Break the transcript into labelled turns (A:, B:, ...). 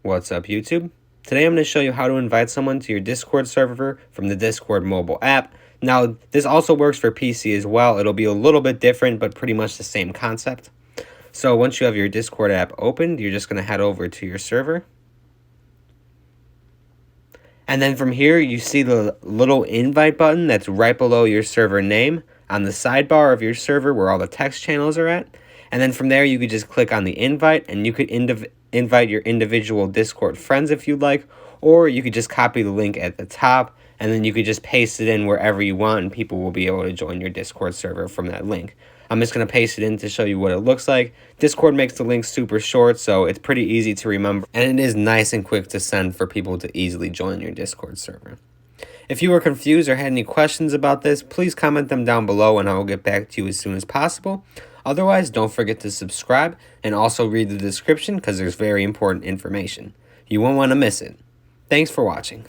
A: What's up, YouTube? Today I'm going to show you how to invite someone to your Discord server from the Discord mobile app. Now, this also works for PC as well. It'll be a little bit different, but pretty much the same concept. So once you have your Discord app opened, you're just going to head over to your server. And then from here, you see the little invite button that's right below your server name on the sidebar of your server where all the text channels are at. And then from there, you could just click on the invite, and you could invite your individual Discord friends if you'd like, or you could just copy the link at the top, and then you could just paste it in wherever you want, and people will be able to join your Discord server from that link. I'm just going to paste it in to show you what it looks like. Discord makes the link super short, so it's pretty easy to remember, and it is nice and quick to send for people to easily join your Discord server. If you were confused or had any questions about this, please comment them down below and I will get back to you as soon as possible. Otherwise, don't forget to subscribe and also read the description because there's very important information. You won't want to miss it. Thanks for watching.